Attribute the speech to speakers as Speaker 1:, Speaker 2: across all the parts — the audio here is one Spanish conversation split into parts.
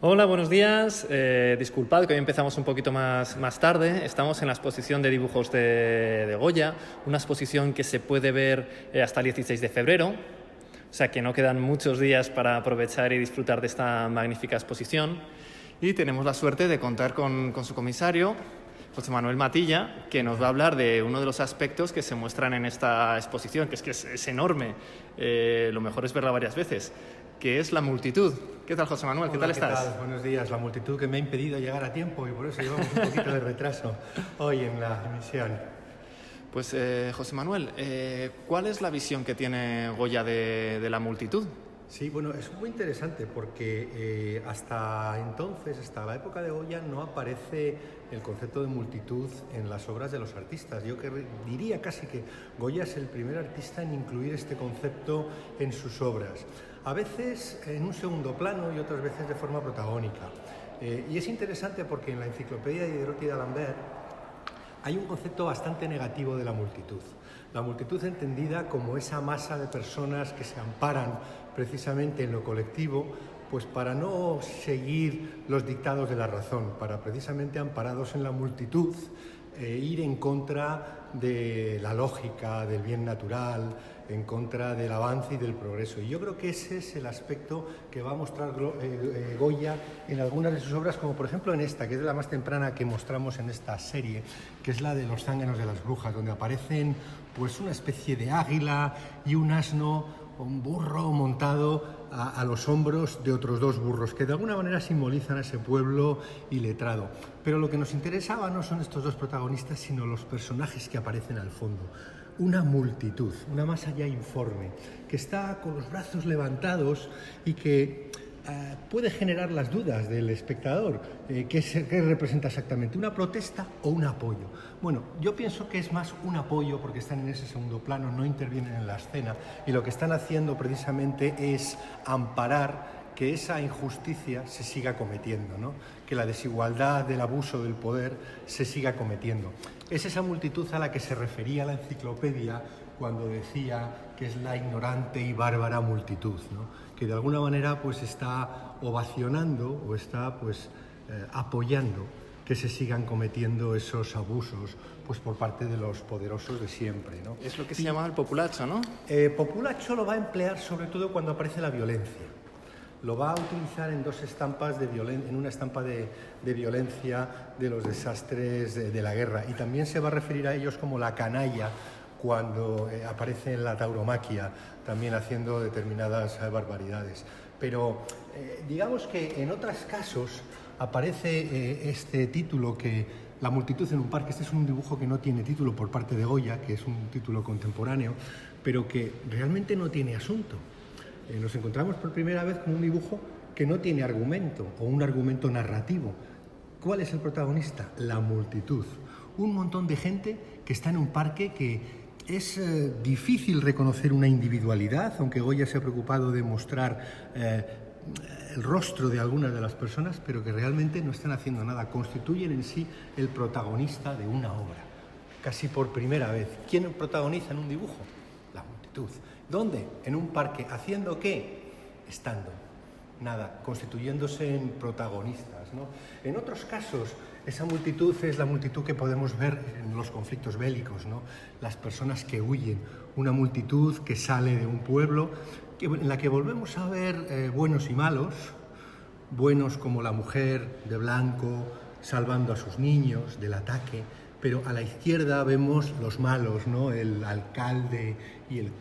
Speaker 1: Hola, buenos días. Disculpad que hoy empezamos un poquito más tarde. Estamos en la exposición de dibujos de Goya, una exposición que se puede ver hasta el 16 de febrero, o sea que no quedan muchos días para aprovechar y disfrutar de esta magnífica exposición. Y tenemos la suerte de contar con su comisario, José Manuel Matilla, que nos va a hablar de uno de los aspectos que se muestran en esta exposición, que es enorme. Lo mejor es verla varias veces, que es la multitud. ¿Qué tal, José Manuel? ¿Qué tal estás?
Speaker 2: ¿Qué tal? Buenos días. La multitud que me ha impedido llegar a tiempo y por eso llevamos un poquito de retraso hoy en la emisión.
Speaker 1: Pues, José Manuel, ¿cuál es la visión que tiene Goya de la multitud?
Speaker 2: Sí, bueno, es muy interesante porque hasta entonces, hasta la época de Goya, no aparece el concepto de multitud en las obras de los artistas. Yo diría casi que Goya es el primer artista en incluir este concepto en sus obras. A veces en un segundo plano y otras veces de forma protagónica. Y es interesante porque en la enciclopedia de Diderot y d'Alembert hay un concepto bastante negativo de la multitud. La multitud entendida como esa masa de personas que se amparan precisamente en lo colectivo, pues para no seguir los dictados de la razón, para precisamente amparados en la multitud, ir en contra de la lógica, del bien natural, en contra del avance y del progreso. Y yo creo que ese es el aspecto que va a mostrar Goya en algunas de sus obras, como por ejemplo en esta, que es la más temprana que mostramos en esta serie, que es la de Los zánganos de las brujas, donde aparecen pues una especie de águila y un asno, un burro montado a los hombros de otros dos burros, que de alguna manera simbolizan a ese pueblo iletrado. Pero lo que nos interesaba no son estos dos protagonistas, sino los personajes que aparecen al fondo. Una multitud, una masa ya informe, que está con los brazos levantados y que puede generar las dudas del espectador. ¿Qué representa exactamente? ¿Una protesta o un apoyo? Bueno, yo pienso que es más un apoyo porque están en ese segundo plano, no intervienen en la escena y lo que están haciendo precisamente es amparar que esa injusticia se siga cometiendo, ¿no? Que la desigualdad del abuso del poder se siga cometiendo. Es esa multitud a la que se refería la enciclopedia cuando decía que es la ignorante y bárbara multitud, ¿no? Que de alguna manera pues está ovacionando o está pues apoyando que se sigan cometiendo esos abusos pues por parte de los poderosos de siempre, ¿no?
Speaker 1: Es lo que se llama el populacho, ¿no?
Speaker 2: Populacho lo va a emplear sobre todo cuando aparece la violencia. Lo va a utilizar en dos estampas en una estampa de violencia de los desastres de la guerra, y también se va a referir a ellos como la canalla cuando aparece en la tauromaquia, también haciendo determinadas barbaridades. Pero digamos que en otros casos aparece este título que La multitud en un parque. Este es un dibujo que no tiene título por parte de Goya, que es un título contemporáneo, pero que realmente no tiene asunto. Nos encontramos por primera vez con un dibujo que no tiene argumento o un argumento narrativo. ¿Cuál es el protagonista? La multitud. Un montón de gente que está en un parque que es difícil reconocer una individualidad, aunque Goya se ha preocupado de mostrar el rostro de algunas de las personas, pero que realmente no están haciendo nada. Constituyen en sí el protagonista de una obra, casi por primera vez. ¿Quién protagoniza en un dibujo? La multitud. ¿Dónde? En un parque. ¿Haciendo qué? Estando. Nada, constituyéndose en protagonistas, ¿no? En otros casos, esa multitud es la multitud que podemos ver en los conflictos bélicos, ¿no? Las personas que huyen, una multitud que sale de un pueblo, en la que volvemos a ver buenos y malos, buenos como la mujer de blanco salvando a sus niños del ataque, pero a la izquierda vemos los malos, ¿no? El alcalde y el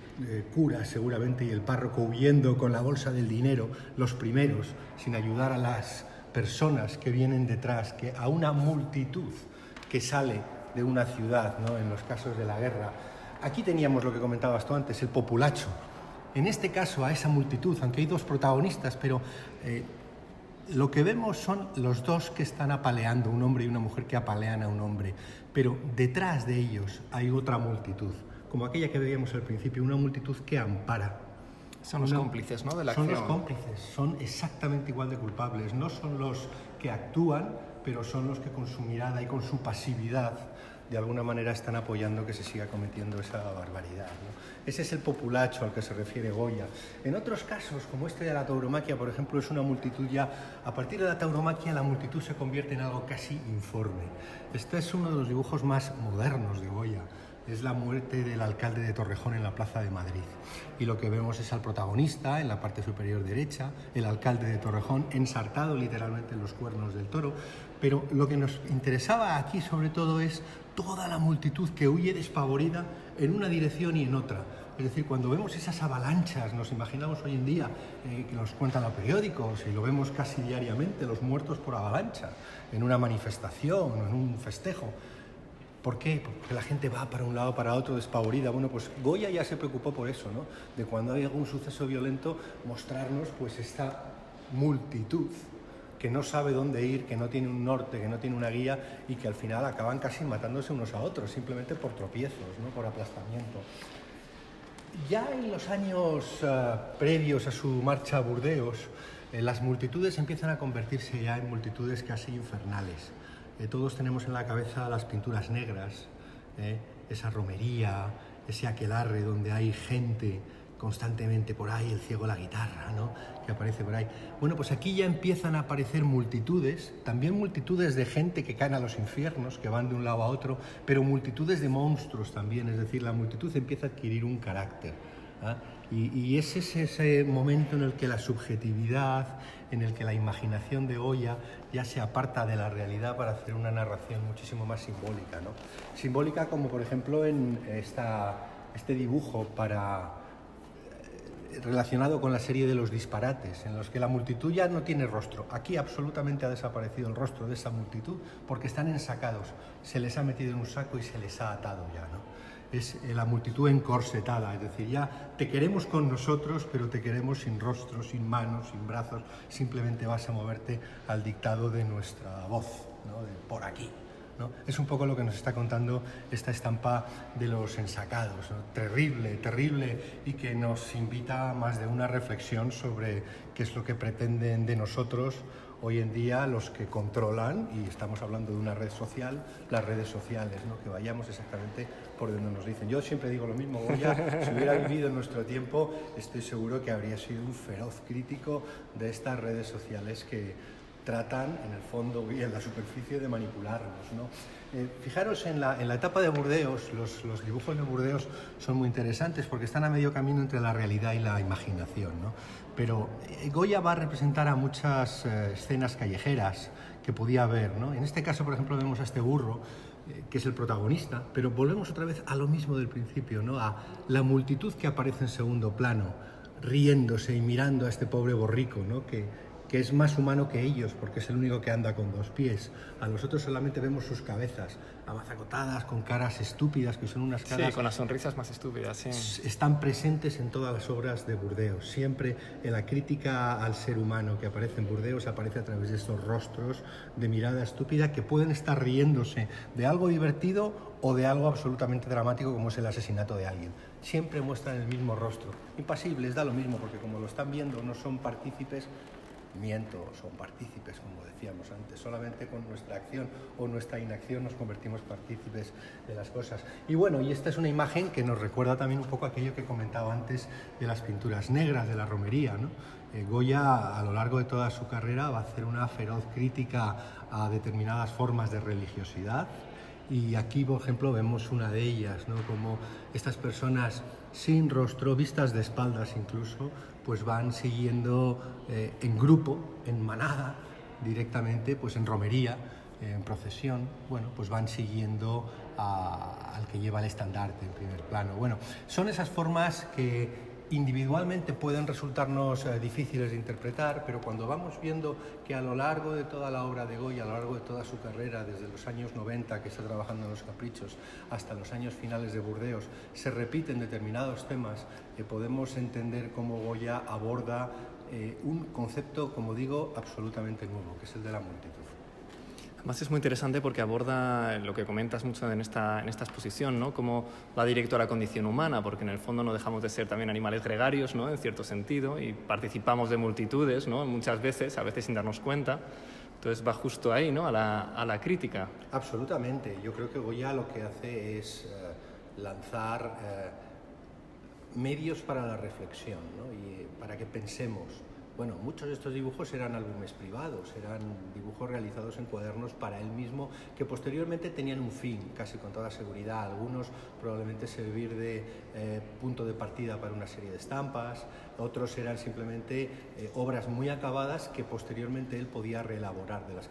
Speaker 2: cura seguramente y el párroco huyendo con la bolsa del dinero, los primeros, sin ayudar a las personas que vienen detrás, que a una multitud que sale de una ciudad, ¿no? En los casos de la guerra. Aquí teníamos lo que comentabas tú antes, el populacho. En este caso a esa multitud, aunque hay dos protagonistas, pero lo que vemos son los dos que están apaleando, un hombre y una mujer que apalean a un hombre, pero detrás de ellos hay otra multitud, como aquella que veíamos al principio, una multitud que ampara.
Speaker 1: Son los cómplices, ¿no? De la acción.
Speaker 2: Son los cómplices, son exactamente igual de culpables, no son los que actúan, pero son los que con su mirada y con su pasividad de alguna manera están apoyando que se siga cometiendo esa barbaridad, ¿no? Ese es el populacho al que se refiere Goya. En otros casos, como este de la tauromaquia, por ejemplo, es una multitud ya, a partir de la tauromaquia la multitud se convierte en algo casi informe. Este es uno de los dibujos más modernos de Goya. Es la muerte del alcalde de Torrejón en la Plaza de Madrid. Y lo que vemos es al protagonista, en la parte superior derecha, el alcalde de Torrejón, ensartado literalmente en los cuernos del toro. Pero lo que nos interesaba aquí, sobre todo, es toda la multitud que huye despavorida en una dirección y en otra. Es decir, cuando vemos esas avalanchas, nos imaginamos hoy en día, que nos cuentan los periódicos, y lo vemos casi diariamente, los muertos por avalancha, en una manifestación o en un festejo. ¿Por qué? Porque la gente va para un lado, para otro, despavorida. Bueno, pues Goya ya se preocupó por eso, ¿no? De cuando hay algún suceso violento, mostrarnos pues esta multitud que no sabe dónde ir, que no tiene un norte, que no tiene una guía y que al final acaban casi matándose unos a otros, simplemente por tropiezos, ¿no? Por aplastamiento. Ya en los años previos a su marcha a Burdeos, las multitudes empiezan a convertirse ya en multitudes casi infernales. Todos tenemos en la cabeza las pinturas negras, esa romería, ese aquelarre donde hay gente constantemente por ahí, el ciego la guitarra, ¿no? Que aparece por ahí. Bueno, pues aquí ya empiezan a aparecer multitudes, también multitudes de gente que caen a los infiernos, que van de un lado a otro, pero multitudes de monstruos también, es decir, la multitud empieza a adquirir un carácter, ¿eh? Y ese es ese momento en el que la subjetividad, en el que la imaginación de Goya ya se aparta de la realidad para hacer una narración muchísimo más simbólica, ¿no? Simbólica como por ejemplo en este dibujo relacionado con la serie de los disparates, en los que la multitud ya no tiene rostro. Aquí absolutamente ha desaparecido el rostro de esa multitud porque están ensacados, se les ha metido en un saco y se les ha atado ya, ¿no? Es la multitud encorsetada, es decir, ya te queremos con nosotros, pero te queremos sin rostro, sin manos, sin brazos, simplemente vas a moverte al dictado de nuestra voz, ¿no? De por aquí, ¿no? Es un poco lo que nos está contando esta estampa de los ensacados, ¿no? Terrible, terrible, y que nos invita a más de una reflexión sobre qué es lo que pretenden de nosotros hoy en día los que controlan, y estamos hablando de una red social, las redes sociales, ¿no? Que vayamos exactamente por donde nos dicen. Yo siempre digo lo mismo, Goya, si hubiera vivido en nuestro tiempo, estoy seguro que habría sido un feroz crítico de estas redes sociales que tratan, en el fondo y en la superficie, de manipularnos, ¿no? Fijaros en la etapa de Burdeos, los dibujos de Burdeos son muy interesantes porque están a medio camino entre la realidad y la imaginación, ¿no? Pero Goya va a representar a muchas escenas callejeras que podía haber, ¿no? En este caso, por ejemplo, vemos a este burro, que es el protagonista, pero volvemos otra vez a lo mismo del principio, ¿no? A la multitud que aparece en segundo plano, riéndose y mirando a este pobre borrico, ¿no? Que es más humano que ellos, porque es el único que anda con dos pies. A los otros solamente vemos sus cabezas, amazacotadas, con caras estúpidas, que son unas caras...
Speaker 1: Sí, con las sonrisas más estúpidas, sí.
Speaker 2: Están presentes en todas las obras de Burdeos. Siempre en la crítica al ser humano que aparece en Burdeos aparece a través de estos rostros de mirada estúpida que pueden estar riéndose de algo divertido o de algo absolutamente dramático como es el asesinato de alguien. Siempre muestran el mismo rostro. Impasibles, da lo mismo, porque como lo están viendo no son partícipes. Son partícipes, como decíamos antes. Solamente con nuestra acción o nuestra inacción nos convertimos partícipes de las cosas. Y bueno, y esta es una imagen que nos recuerda también un poco aquello que comentaba antes de las pinturas negras, de la romería, ¿no? Goya, a lo largo de toda su carrera, va a hacer una feroz crítica a determinadas formas de religiosidad. Y aquí, por ejemplo, vemos una de ellas, ¿no? Como estas personas sin rostro, vistas de espaldas incluso, pues van siguiendo en grupo, en manada, directamente, pues en romería, en procesión, bueno, pues van siguiendo al que lleva el estandarte en primer plano. Bueno, son esas formas que individualmente pueden resultarnos difíciles de interpretar, pero cuando vamos viendo que a lo largo de toda la obra de Goya, a lo largo de toda su carrera, desde los años 90 que está trabajando en Los Caprichos hasta los años finales de Burdeos, se repiten determinados temas, podemos entender cómo Goya aborda un concepto, como digo, absolutamente nuevo, que es el de la multitud.
Speaker 1: Además es muy interesante porque aborda lo que comentas mucho en esta exposición, ¿no? Cómo va directo a la condición humana, porque en el fondo no dejamos de ser también animales gregarios, ¿no? En cierto sentido, y participamos de multitudes, ¿no? Muchas veces, a veces sin darnos cuenta, Entonces va justo ahí, ¿no? a la crítica.
Speaker 2: Absolutamente. Yo creo que Goya lo que hace es lanzar medios para la reflexión, ¿no? Y para que pensemos. Bueno, muchos de estos dibujos eran álbumes privados, eran dibujos realizados en cuadernos para él mismo, que posteriormente tenían un fin, casi con toda seguridad. Algunos probablemente servir de punto de partida para una serie de estampas, otros eran simplemente obras muy acabadas que posteriormente él podía reelaborar, de las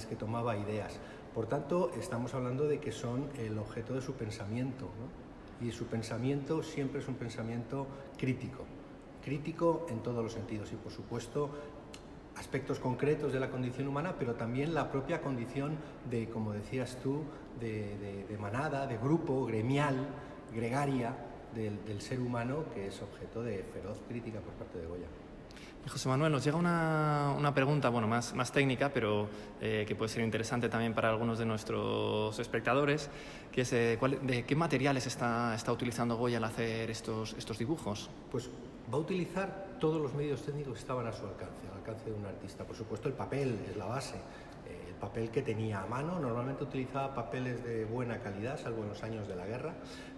Speaker 2: que tomaba ideas. Por tanto, estamos hablando de que son el objeto de su pensamiento, ¿no? Y su pensamiento siempre es un pensamiento crítico en todos los sentidos y, por supuesto, aspectos concretos de la condición humana, pero también la propia condición de, como decías tú, de manada, de grupo, gremial, gregaria del ser humano, que es objeto de feroz crítica por parte de Goya.
Speaker 1: José Manuel, nos llega una pregunta, bueno, más técnica, pero que puede ser interesante también para algunos de nuestros espectadores, que es ¿de qué materiales está utilizando Goya al hacer estos dibujos?
Speaker 2: Pues va a utilizar todos los medios técnicos que estaban a su alcance, al alcance de un artista. Por supuesto, el papel es la base. El papel que tenía a mano, normalmente utilizaba papeles de buena calidad, salvo en los años de la guerra,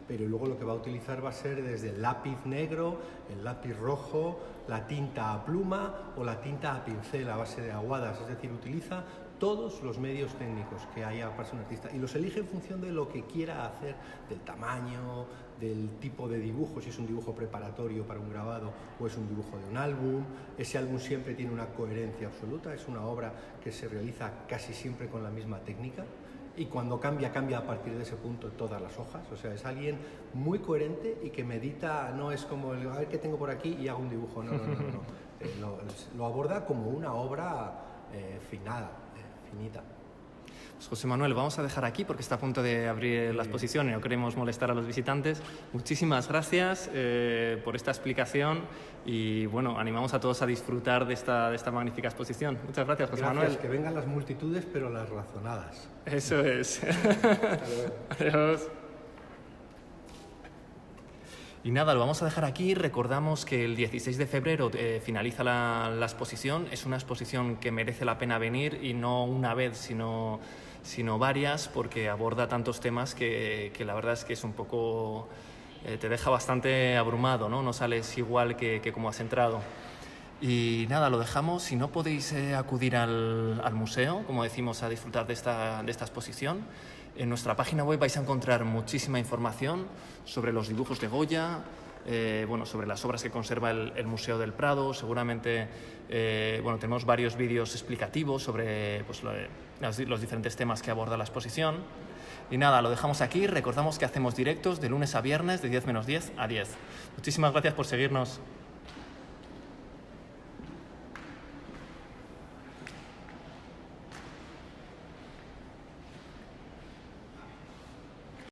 Speaker 2: pero luego lo que va a utilizar va a ser desde el lápiz negro, el lápiz rojo, la tinta a pluma o la tinta a pincel a base de aguadas, es decir, utiliza todos los medios técnicos que haya para ser un artista y los elige en función de lo que quiera hacer, del tamaño, del tipo de dibujo, si es un dibujo preparatorio para un grabado o es un dibujo de un álbum. Ese álbum siempre tiene una coherencia absoluta, es una obra que se realiza casi siempre con la misma técnica y cuando cambia a partir de ese punto todas las hojas. O sea, es alguien muy coherente y que medita, no es como a ver qué tengo por aquí y hago un dibujo, no. Lo aborda como una obra finita.
Speaker 1: Pues José Manuel, vamos a dejar aquí porque está a punto de abrir la exposición y no queremos molestar a los visitantes. Muchísimas gracias por esta explicación y bueno, animamos a todos a disfrutar de esta magnífica exposición. Muchas gracias, José Manuel.
Speaker 2: Que vengan las multitudes, pero las razonadas.
Speaker 1: Eso es. Adiós. Y nada, lo vamos a dejar aquí. Recordamos que el 16 de febrero finaliza la exposición. Es una exposición que merece la pena venir y no una vez, sino varias, porque aborda tantos temas que la verdad es que es un poco... te deja bastante abrumado, ¿no? No sales igual que como has entrado. Y nada, lo dejamos. Si no podéis acudir al museo, como decimos, a disfrutar de esta exposición, en nuestra página web vais a encontrar muchísima información sobre los dibujos de Goya, sobre las obras que conserva el Museo del Prado. Seguramente tenemos varios vídeos explicativos sobre los diferentes temas que aborda la exposición. Y nada, lo dejamos aquí. Recordamos que hacemos directos de lunes a viernes de 10 menos 10 a 10. Muchísimas gracias por seguirnos.